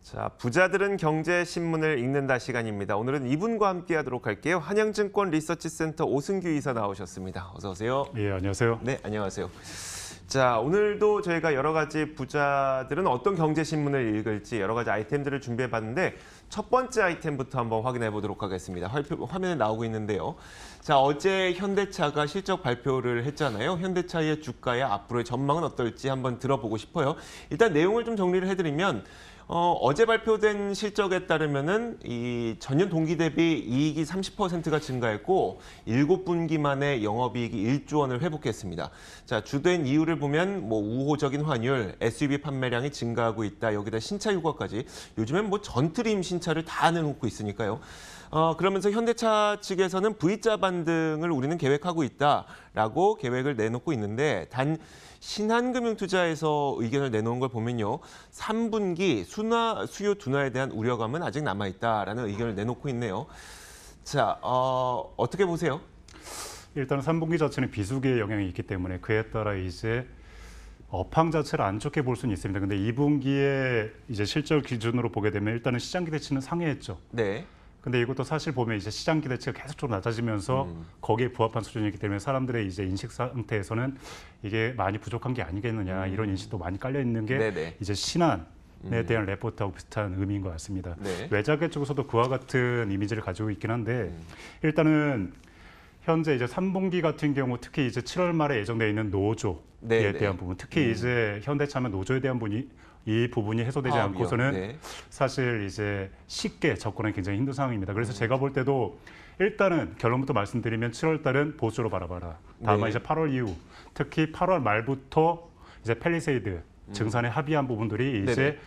자, 부자들은 경제신문을 읽는다 시간입니다. 오늘은 이분과 함께하도록 할게요. 한양증권 리서치센터 오승규 이사 나오셨습니다. 어서 오세요. 예, 안녕하세요. 네, 안녕하세요. 자, 오늘도 저희가 여러 가지 부자들은 어떤 경제신문을 읽을지 여러 가지 아이템들을 준비해봤는데 첫 번째 아이템부터 한번 확인해 보도록 하겠습니다. 화면에 나오고 있는데요. 자, 어제 현대차가 실적 발표를 했잖아요. 현대차의 주가의 앞으로의 전망은 어떨지 한번 들어보고 싶어요. 일단 내용을 좀 정리를 해드리면 어제 발표된 실적에 따르면은 이 전년 동기 대비 이익이 30%가 증가했고 7분기 만에 영업이익이 1조 원을 회복했습니다. 자, 주된 이유를 보면 뭐 우호적인 환율, SUV 판매량이 증가하고 있다. 여기다 신차 휴가까지. 요즘엔 뭐 전트림 신차를 다 내놓고 있으니까요. 그러면서 현대차 측에서는 V자 반등을 우리는 계획하고 있다라고 계획을 내놓고 있는데 단 신한금융투자에서 의견을 내놓은 걸 보면요. 3분기 수요 둔화에 대한 우려감은 아직 남아있다라는 의견을 내놓고 있네요. 자, 어떻게 보세요? 일단 3분기 자체는 비수기의 영향이 있기 때문에 그에 따라 이제 업황 자체를 안 좋게 볼 수는 있습니다. 근데 2분기에 이제 실적 기준으로 보게 되면 일단은 시장 기대치는 상회했죠. 네. 근데 이것도 사실 보면 이제 시장 기대치가 계속적으로 낮아지면서 거기에 부합한 수준이기 때문에 사람들의 이제 인식 상태에서는 이게 많이 부족한 게 아니겠느냐 이런 인식도 많이 깔려 있는 게 네네. 이제 신한에 대한 레포트하고 비슷한 의미인 것 같습니다. 네. 외자계 쪽에서도 그와 같은 이미지를 가지고 있긴 한데 일단은 현재 이제 3분기 같은 경우 특히 이제 7월 말에 예정돼 있는 노조에 네네. 대한 부분, 특히 이제 현대차면 노조에 대한 이 부분이 해소되지 않고서는 네. 사실 이제 쉽게 접근하기 굉장히 힘든 상황입니다. 그래서 제가 볼 때도 일단은 결론부터 말씀드리면 7월 달은 보수로 바라봐라. 다만 네. 이제 8월 이후 특히 8월 말부터 이제 팰리세이드 증산에 합의한 부분들이 이제 네네.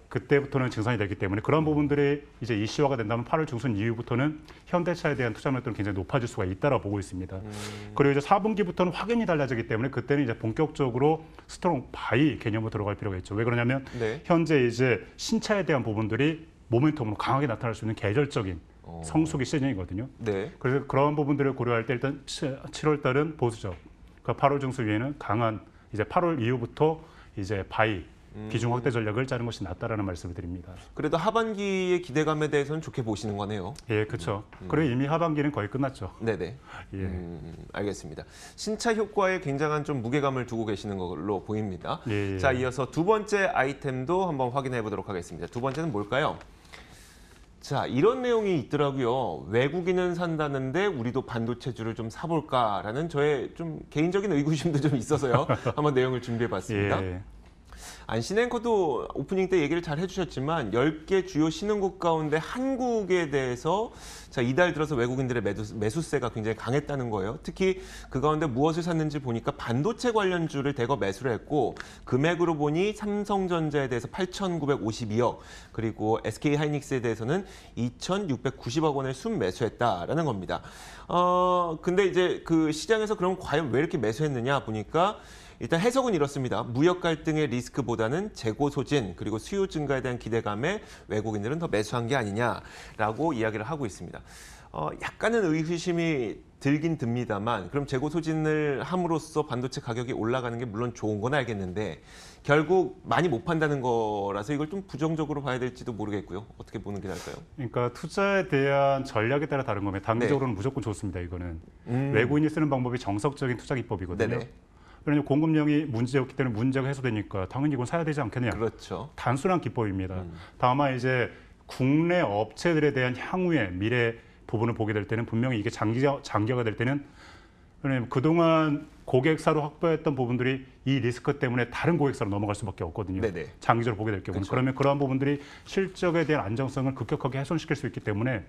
그때부터는 증산이 되기 때문에 그런 부분들이 이제 이슈화가 된다면 8월 중순 이후부터는 현대차에 대한 투자 매력도는 굉장히 높아질 수가 있다라고 보고 있습니다. 그리고 이제 4분기부터는 확연히 달라지기 때문에 그때는 이제 본격적으로 스트롱 바이 개념으로 들어갈 필요가 있죠. 왜 그러냐면 네. 현재 이제 신차에 대한 부분들이 모멘텀으로 강하게 나타날 수 있는 계절적인 성수기 시즌이거든요. 네. 그래서 그런 부분들을 고려할 때 일단 7월 달은 보수적, 그러니까 8월 중순 이후에는 강한 이제 8월 이후부터 이제 바이 비중 확대 전략을 짜는 것이 낫다라는 말씀을 드립니다. 그래도 하반기의 기대감에 대해서는 좋게 보시는 거네요. 예, 그렇죠. 그리고 이미 하반기는 거의 끝났죠. 네네. 예. 알겠습니다. 신차 효과에 굉장한 좀 무게감을 두고 계시는 걸로 보입니다. 예. 자, 이어서 두 번째 아이템도 한번 확인해 보도록 하겠습니다. 두 번째는 뭘까요? 자, 이런 내용이 있더라고요. 외국인은 산다는데 우리도 반도체주를 좀 사볼까라는 저의 좀 개인적인 의구심도 좀 있어서요. 한번 내용을 준비해 봤습니다. 예. 안신 앵커도 오프닝 때 얘기를 잘 해주셨지만 10개 주요 신흥국 가운데 한국에 대해서 자, 이달 들어서 외국인들의 매수세가 굉장히 강했다는 거예요. 특히 그 가운데 무엇을 샀는지 보니까 반도체 관련주를 대거 매수를 했고 금액으로 보니 삼성전자에 대해서 8,952억 그리고 SK하이닉스에 대해서는 2,690억 원을 순매수했다라는 겁니다. 근데 이제 그 시장에서 그럼 과연 왜 이렇게 매수했느냐 보니까 일단 해석은 이렇습니다. 무역 갈등의 리스크보다는 재고 소진 그리고 수요 증가에 대한 기대감에 외국인들은 더 매수한 게 아니냐라고 이야기를 하고 있습니다. 약간은 의구심이 들긴 듭니다만 그럼 재고 소진을 함으로써 반도체 가격이 올라가는 게 물론 좋은 건 알겠는데 결국 많이 못 판다는 거라서 이걸 좀 부정적으로 봐야 될지도 모르겠고요. 어떻게 보는 게 나을까요? 그러니까 투자에 대한 전략에 따라 다른 거면 단기적으로는 무조건 좋습니다. 이거는 외국인이 쓰는 방법이 정석적인 투자 기법이거든요. 네네. 왜냐하면 공급량이 문제였기 때문에 문제가 해소되니까 당연히 이건 사야 되지 않겠냐. 그렇죠. 단순한 기법입니다. 다만 이제 국내 업체들에 대한 향후의 미래 부분을 보게 될 때는 분명히 이게 장기화가 될 때는 왜냐하면 그동안 고객사로 확보했던 부분들이 이 리스크 때문에 다른 고객사로 넘어갈 수밖에 없거든요. 네네. 장기적으로 보게 될 경우는. 그렇죠. 그러면 그러한 부분들이 실적에 대한 안정성을 급격하게 훼손시킬 수 있기 때문에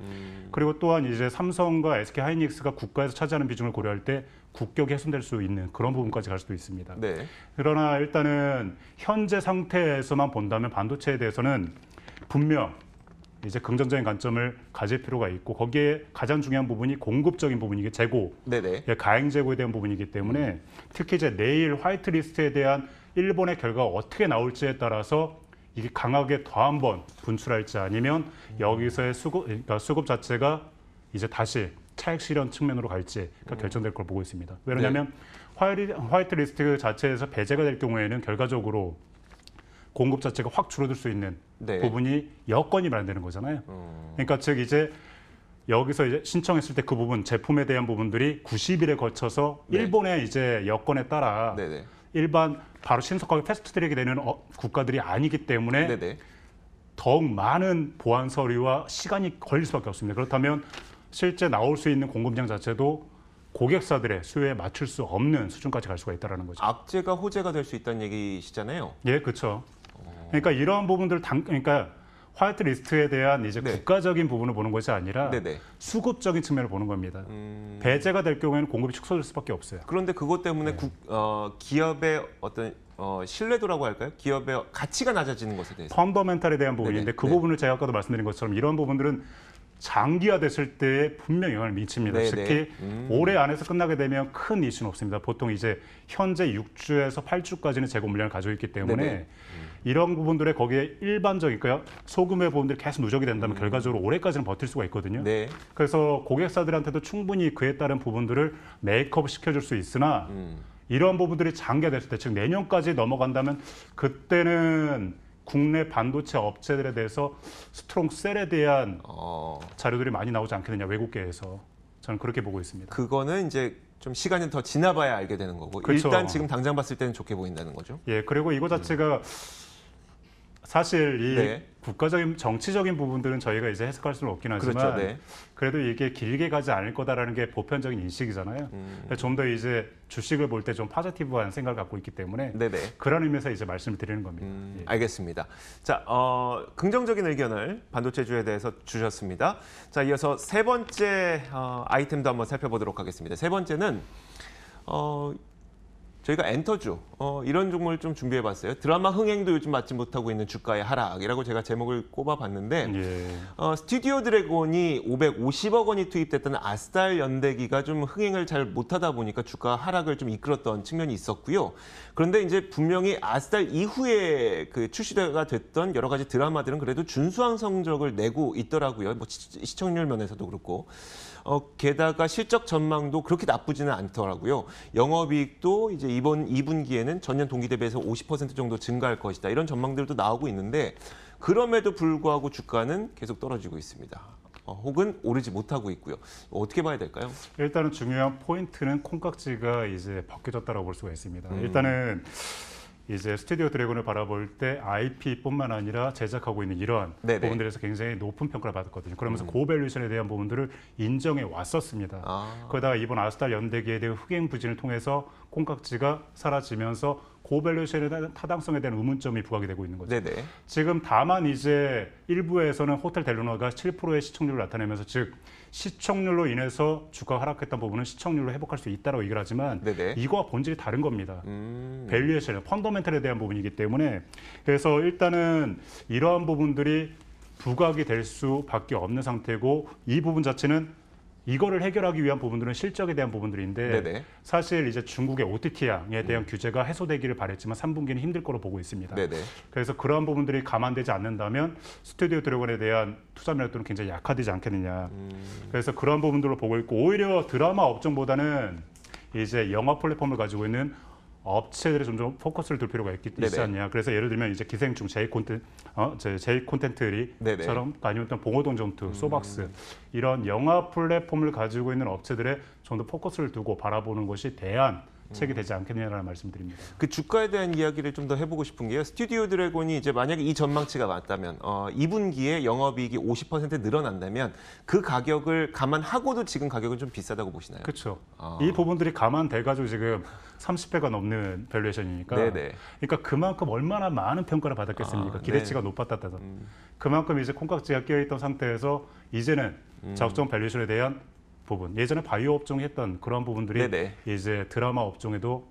그리고 또한 이제 삼성과 SK하이닉스가 국가에서 차지하는 비중을 고려할 때 국격이 훼손될 수 있는 그런 부분까지 갈 수도 있습니다. 네. 그러나 일단은 현재 상태에서만 본다면 반도체에 대해서는 분명 이제 긍정적인 관점을 가질 필요가 있고 거기에 가장 중요한 부분이 공급적인 부분이게 재고, 네네. 가행 재고에 대한 부분이기 때문에 특히 이제 내일 화이트리스트에 대한 일본의 결과가 어떻게 나올지에 따라서 이게 강하게 더 한 번 분출할지 아니면 여기서의 수급 자체가 이제 다시 차익 실현 측면으로 갈지가 결정될 걸 보고 있습니다. 왜냐하면 화이트리스트 자체에서 배제가 될 경우에는 결과적으로 공급 자체가 확 줄어들 수 있는 네. 부분이 여건이 마련되는 거잖아요. 그러니까 즉 이제 여기서 이제 신청했을 때 그 부분 제품에 대한 부분들이 90일에 거쳐서 네. 일본의 이제 여건에 따라 네네. 일반 바로 신속하게 패스트트랙이 되는 국가들이 아니기 때문에 네네. 더욱 많은 보안 서류와 시간이 걸릴 수밖에 없습니다. 그렇다면 실제 나올 수 있는 공급량 자체도 고객사들의 수요에 맞출 수 없는 수준까지 갈 수가 있다는 거죠. 악재가 호재가 될 수 있다는 얘기시잖아요. 예, 그렇죠. 그러니까 이러한 부분들 그러니까 화이트 리스트에 대한 이제 네. 국가적인 부분을 보는 것이 아니라 네네. 수급적인 측면을 보는 겁니다. 배제가 될 경우에는 공급이 축소될 수밖에 없어요. 그런데 그것 때문에 기업의 어떤 신뢰도라고 할까요? 기업의 가치가 낮아지는 것에 대해서. 펀더멘탈에 대한 부분인데 네네. 그 네. 부분을 제가 아까도 말씀드린 것처럼 이런 부분들은 장기화됐을 때 분명히 영향을 미칩니다. 네네. 특히 올해 안에서 끝나게 되면 큰 이슈는 없습니다. 보통 이제 현재 6주에서 8주까지는 재고 물량을 가지고 있기 때문에 네네. 이런 부분들에 거기에 일반적인 소금의 부분들이 계속 누적이 된다면 결과적으로 올해까지는 버틸 수가 있거든요. 네. 그래서 고객사들한테도 충분히 그에 따른 부분들을 메이크업 시켜줄 수 있으나 이런 부분들이 장기화됐을 때, 즉 내년까지 넘어간다면 그때는 국내 반도체 업체들에 대해서 스트롱 셀에 대한 자료들이 많이 나오지 않겠느냐, 외국계에서. 저는 그렇게 보고 있습니다. 그거는 이제 좀 시간이 더 지나봐야 알게 되는 거고 그렇죠. 일단 지금 당장 봤을 때는 좋게 보인다는 거죠. 예, 그리고 이거 자체가 사실 이 네. 국가적인 정치적인 부분들은 저희가 이제 해석할 수는 없긴 하지만 그렇죠. 네. 그래도 이게 길게 가지 않을 거다라는 게 보편적인 인식이잖아요. 좀 더 이제 주식을 볼 때 좀 파지티브한 생각을 갖고 있기 때문에 네네. 그런 의미에서 이제 말씀을 드리는 겁니다. 예. 알겠습니다. 자, 긍정적인 의견을 반도체주에 대해서 주셨습니다. 자, 이어서 세 번째 아이템도 한번 살펴보도록 하겠습니다. 세 번째는 저희가 엔터주 이런 종목을 좀 준비해봤어요. 드라마 흥행도 요즘 맞지 못하고 있는 주가의 하락이라고 제가 제목을 꼽아봤는데 예. 스튜디오 드래곤이 550억 원이 투입됐던 아스달 연대기가 좀 흥행을 잘 못하다 보니까 주가 하락을 좀 이끌었던 측면이 있었고요. 그런데 이제 분명히 아스달 이후에 그 출시가 됐던 여러 가지 드라마들은 그래도 준수한 성적을 내고 있더라고요. 뭐 시청률 면에서도 그렇고. 게다가 실적 전망도 그렇게 나쁘지는 않더라고요. 영업이익도 이제 이번 2분기에는 전년 동기 대비해서 50% 정도 증가할 것이다. 이런 전망들도 나오고 있는데 그럼에도 불구하고 주가는 계속 떨어지고 있습니다. 혹은 오르지 못하고 있고요. 어떻게 봐야 될까요? 일단은 중요한 포인트는 콩깍지가 이제 벗겨졌다고 볼 수가 있습니다. 일단은 이제 스튜디오 드래곤을 바라볼 때 IP뿐만 아니라 제작하고 있는 이러한 네네. 부분들에서 굉장히 높은 평가를 받았거든요. 그러면서 고밸류션에 대한 부분들을 인정해 왔었습니다. 그러다가 이번 아스달 연대기에 대한 흑행 부진을 통해서 콩깍지가 사라지면서 고밸류션에 대한 타당성에 대한 의문점이 부각이 되고 있는 거죠. 네네. 지금 다만 이제 일부에서는 호텔 델루나가 7%의 시청률을 나타내면서 즉 시청률로 인해서 주가가 하락했던 부분은 시청률로 회복할 수 있다고 얘기를 하지만 네네. 이거와 본질이 다른 겁니다. 밸류에이션, 펀더멘털에 대한 부분이기 때문에 그래서 일단은 이러한 부분들이 부각이 될 수밖에 없는 상태고 이 부분 자체는 이거를 해결하기 위한 부분들은 실적에 대한 부분들인데 네네. 사실 이제 중국의 OTT양에 대한 규제가 해소되기를 바랬지만 3분기는 힘들 거로 보고 있습니다. 네네. 그래서 그러한 부분들이 감안되지 않는다면 스튜디오 드래곤에 대한 투자 매력도는 굉장히 약화되지 않겠느냐. 그래서 그러한 부분들로 보고 있고 오히려 드라마 업종보다는 이제 영화 플랫폼을 가지고 있는 업체들이 점점 포커스를 둘 필요가 있지 않냐. 그래서 예를 들면 이제 기생충, 제이 콘텐츠리처럼 아니면 또 봉오동 전투, 소박스 이런 영화 플랫폼을 가지고 있는 업체들의 좀 더 포커스를 두고 바라보는 것이 대안책이 되지 않겠느냐라는 말씀드립니다. 그 주가에 대한 이야기를 좀 더 해보고 싶은 게요. 스튜디오 드래곤이 이제 만약에 이 전망치가 맞다면 2분기에 영업이익이 50% 늘어난다면 그 가격을 감안하고도 지금 가격은 좀 비싸다고 보시나요? 그렇죠. 이 부분들이 감안돼가지고 지금 30배가 넘는 밸류에이션이니까. 네네. 그러니까 그만큼 얼마나 많은 평가를 받았겠습니까? 기대치가 높았다서. 그만큼 이제 콩깍지가 끼어있던 상태에서 이제는 적정 밸류에이션에 대한 부분. 예전에 바이오 업종이 했던 그런 부분들이 네네. 이제 드라마 업종에도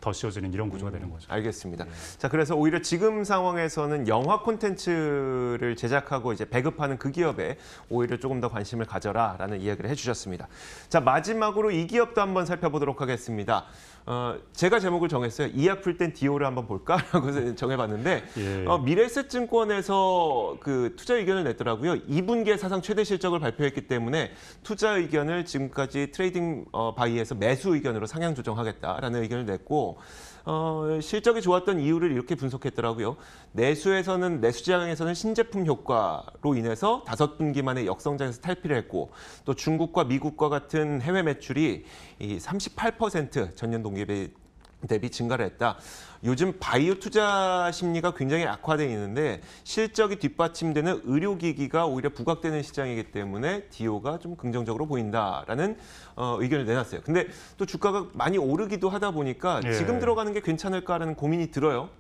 더 씌워지는 이런 구조가 되는 거죠. 알겠습니다. 자, 그래서 오히려 지금 상황에서는 영화 콘텐츠를 제작하고 이제 배급하는 그 기업에 오히려 조금 더 관심을 가져라라는 이야기를 해주셨습니다. 자, 마지막으로 이 기업도 한번 살펴보도록 하겠습니다. 제가 제목을 정했어요. 이 약 풀 땐 디오를 한번 볼까라고 정해봤는데 예. 미래에셋증권에서 그 투자 의견을 냈더라고요. 2분기에 사상 최대 실적을 발표했기 때문에 투자 의견을 지금까지 트레이딩 바이에서 매수 의견으로 상향 조정하겠다라는 의견을 냈고 실적이 좋았던 이유를 이렇게 분석했더라고요. 내수시장에서는 신제품 효과로 인해서 5분기 만에 역성장에서 탈피를 했고 또 중국과 미국과 같은 해외 매출이 38% 전년 동기 대비 증가를 했다. 요즘 바이오 투자 심리가 굉장히 악화되어 있는데 실적이 뒷받침되는 의료기기가 오히려 부각되는 시장이기 때문에 디오가 좀 긍정적으로 보인다라는 의견을 내놨어요. 근데 또 주가가 많이 오르기도 하다 보니까 예. 지금 들어가는 게 괜찮을까라는 고민이 들어요.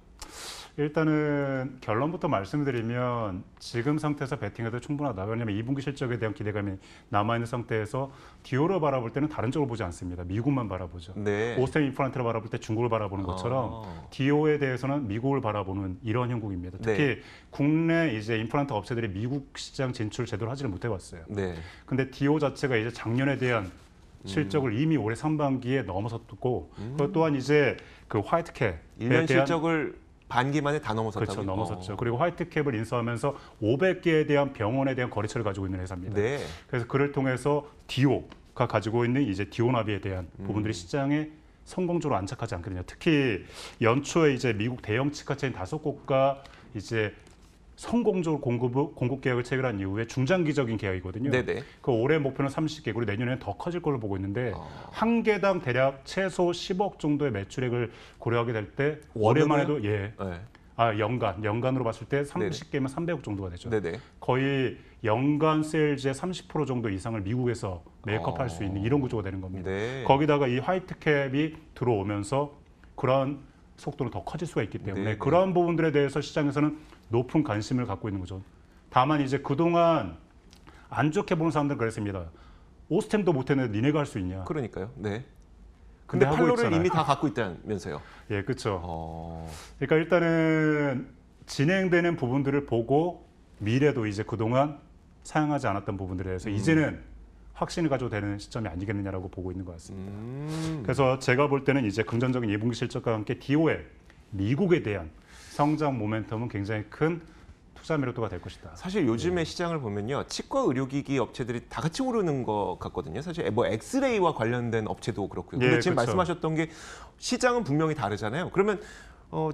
일단은 결론부터 말씀드리면 지금 상태에서 베팅해도 충분하다. 왜냐하면 2분기 실적에 대한 기대감이 남아있는 상태에서 디오를 바라볼 때는 다른 쪽을 보지 않습니다. 미국만 바라보죠. 네. 오스템 임플란트를 바라볼 때 중국을 바라보는 것처럼 디오에 대해서는 미국을 바라보는 이런 형국입니다. 특히 네. 국내 이제 임플란트 업체들이 미국 시장 진출 제대로 하지를 못해봤어요. 네. 근데 디오 자체가 이제 작년에 대한 실적을 이미 올해 상반기에 넘어섰고 또 또한 이제 그 화이트캡에 1년 대한 실적을 반기 만에 다 넘어섰다고. 그렇죠, 넘어섰죠. 그리고 화이트캡을 인수하면서 500개에 대한 병원에 대한 거래처를 가지고 있는 회사입니다. 네. 그래서 그를 통해서 디오가 가지고 있는 이제 디오나비에 대한 부분들이 시장에 성공적으로 안착하지 않거든요. 특히 연초에 이제 미국 대형 치과 체인 5곳과 이제 성공적으로 공급 계약을 체결한 이후에 중장기적인 계약이거든요. 네네. 그 올해 목표는 30개, 그리고 내년에는 더 커질 걸로 보고 있는데 한 개당 대략 최소 10억 정도의 매출액을 고려하게 될 때 올해만 해도 네. 연간으로 봤을 때 30개면 300억 정도가 되죠. 네네. 거의 연간 세일즈의 30% 정도 이상을 미국에서 메이크업할 수 있는 이런 구조가 되는 겁니다. 네. 거기다가 이 화이트캡이 들어오면서 그런 속도는 더 커질 수가 있기 때문에 네. 그러한 부분들에 대해서 시장에서는 높은 관심을 갖고 있는 거죠. 다만 이제 그동안 안 좋게 보는 사람들은 그랬습니다. 오스템도 못했는데 니네가 할 수 있냐. 그러니까요. 네. 근데 하고 팔로를 있잖아요. 이미 다 갖고 있다면서요. 예, 그렇죠. 어... 그러니까 일단은 진행되는 부분들을 보고 미래도 이제 그동안 사용하지 않았던 부분들에 대해서 이제는 확신을 가져도 되는 시점이 아니겠느냐라고 보고 있는 것 같습니다. 그래서 제가 볼 때는 이제 긍정적인 2분기 실적과 함께 디오의 미국에 대한 성장 모멘텀은 굉장히 큰 투자 매력도가 될 것이다. 사실 요즘에 시장을 보면요, 치과 의료기기 업체들이 다 같이 오르는 것 같거든요. 사실 뭐 엑스레이와 관련된 업체도 그렇고요. 근데 예, 지금 그렇죠. 말씀하셨던 게 시장은 분명히 다르잖아요. 그러면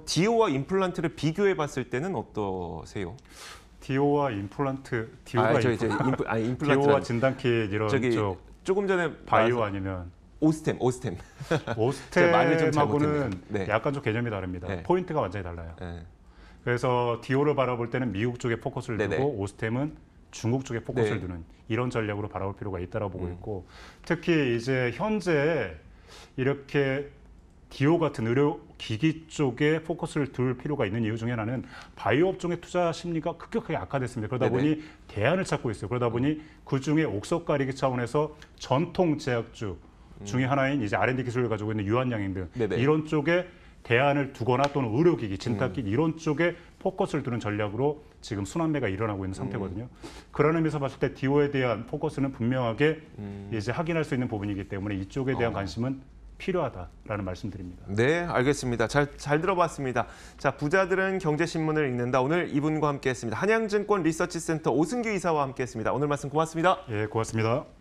디오와 임플란트를 비교해봤을 때는 어떠세요? 디오와 임플란트, 디오와 임플란트, 디오와 진단킷 이런 저기 쪽 조금 전에 바이오 아니면 오스템. 제가 말을 좀 오스템하고는 잘못했네요. 네. 약간 좀 개념이 다릅니다. 네. 포인트가 완전히 달라요. 네. 그래서 디오를 바라볼 때는 미국 쪽에 포커스를 네네. 두고 오스템은 중국 쪽에 포커스를 네. 두는 이런 전략으로 바라볼 필요가 있다고 보고 있고 특히 이제 현재 이렇게 디오 같은 의료 기기 쪽에 포커스를 둘 필요가 있는 이유 중에 하나는 바이오 업종의 투자 심리가 급격하게 악화됐습니다. 그러다 네네. 보니 대안을 찾고 있어요. 그러다 보니 그 중에 옥석 가리기 차원에서 전통 제약주 중에 하나인 이제 R&D 기술을 가지고 있는 유한양행 등 네네. 이런 쪽에 대안을 두거나 또는 의료기기, 진단기 이런 쪽에 포커스를 두는 전략으로 지금 순환매가 일어나고 있는 상태거든요. 그런 의미에서 봤을 때 디오에 대한 포커스는 분명하게 이제 확인할 수 있는 부분이기 때문에 이쪽에 대한 관심은 필요하다라는 말씀드립니다. 네, 알겠습니다. 잘 들어봤습니다. 자, 부자들은 경제신문을 읽는다. 오늘 이분과 함께했습니다. 한양증권 리서치센터 오승규 이사와 함께했습니다. 오늘 말씀 고맙습니다. 예, 고맙습니다.